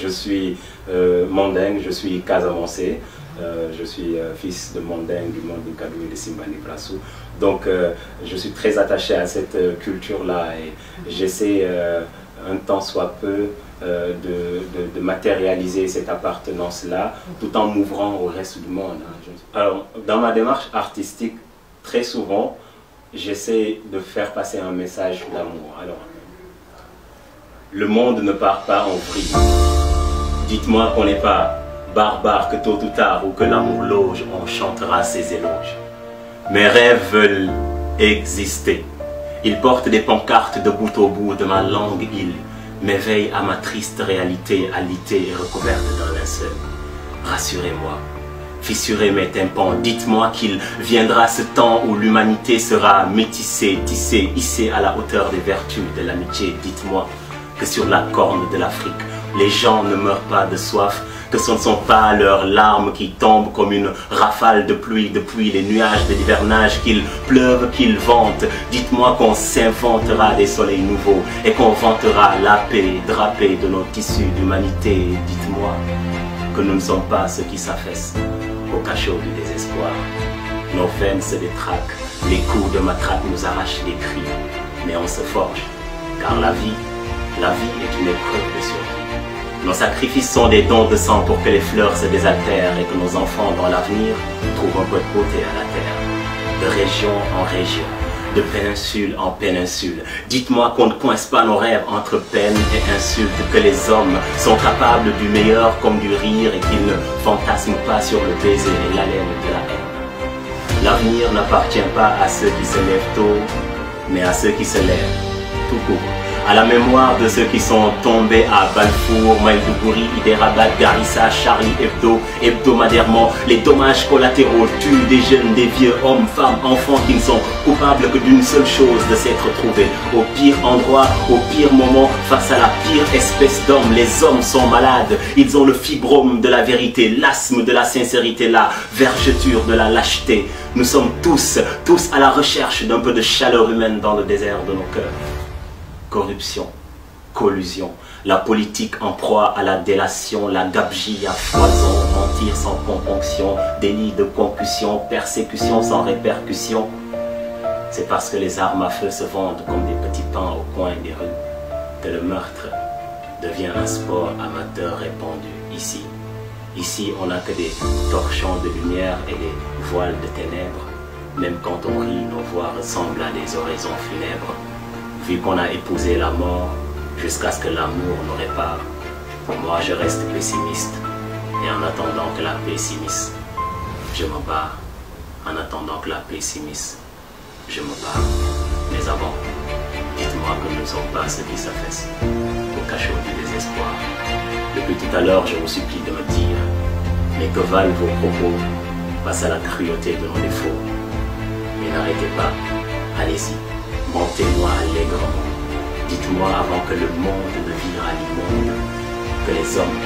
Je suis Mandingue, je suis Casamançais. Je suis fils de Mandingue, du Mandingue Kadou et de Simbani Brassou. Donc je suis très attaché à cette culture-là et j'essaie un tant soit peu de matérialiser cette appartenance-là tout en m'ouvrant au reste du monde. Alors dans ma démarche artistique, très souvent, j'essaie de faire passer un message d'amour. Alors, le monde ne part pas en vrille. Dites-moi qu'on n'est pas barbare, que tôt ou tard, ou que l'amour loge, on chantera ses éloges. Mes rêves veulent exister. Ils portent des pancartes de bout au bout de ma langue île, m'éveillent à ma triste réalité, alitée et recouverte d'un linceul. Rassurez-moi, fissurez mes tympans, dites-moi qu'il viendra ce temps où l'humanité sera métissée, tissée, hissée à la hauteur des vertus de l'amitié. Dites-moi que sur la corne de l'Afrique, les gens ne meurent pas de soif, que ce ne sont pas leurs larmes qui tombent comme une rafale de pluie depuis les nuages de l'hivernage, qu'il pleuve, qu'il vente. Dites-moi qu'on s'inventera des soleils nouveaux et qu'on vantera la paix drapée de nos tissus d'humanité. Dites-moi que nous ne sommes pas ceux qui s'affaissent au cachot du désespoir. Nos veines se détraquent, les coups de matraque nous arrachent les cris, mais on se forge, car la vie est une épreuve de survie. Nos sacrifices sont des dons de sang pour que les fleurs se désaltèrent et que nos enfants dans l'avenir trouvent un peu de beauté à la terre. De région en région, de péninsule en péninsule, dites-moi qu'on ne coince pas nos rêves entre peine et insulte, que les hommes sont capables du meilleur comme du rire et qu'ils ne fantasment pas sur le baiser et l'haleine de la haine. L'avenir n'appartient pas à ceux qui se lèvent tôt, mais à ceux qui se lèvent tout court. À la mémoire de ceux qui sont tombés à Balfour, Maïdougouri, Hyderabad, Garissa, Charlie Hebdo, hebdomadairement, les dommages collatéraux tuent des jeunes, des vieux, hommes, femmes, enfants qui ne sont coupables que d'une seule chose, de s'être trouvés au pire endroit, au pire moment, face à la pire espèce d'hommes. Les hommes sont malades, ils ont le fibrome de la vérité, l'asthme de la sincérité, la vergeture de la lâcheté. Nous sommes tous à la recherche d'un peu de chaleur humaine dans le désert de nos cœurs. Corruption, collusion, la politique en proie à la délation, la gabegie à foison, mentir sans componction, délit de concussion, persécution sans répercussion. C'est parce que les armes à feu se vendent comme des petits pains au coin des rues que le meurtre devient un sport amateur répandu ici. Ici, on n'a que des torchons de lumière et des voiles de ténèbres. Même quand on rit, nos voix ressemblent à des oraisons funèbres. Vu qu'on a épousé la mort jusqu'à ce que l'amour nous répare, moi je reste pessimiste et en attendant que la paix s'immisce, je me bats. En attendant que la paix s'immisce, je me bats. Mais avant, dites-moi que nous ne sommes pas ceux qui s'affaissent au cachot du désespoir. Depuis tout à l'heure, je vous supplie de me dire, mais que valent vos propos face à la cruauté de nos défauts? Mais n'arrêtez pas, allez-y. Montez-moi allègrement, dites-moi avant que le monde ne vire à l'immonde, que les hommes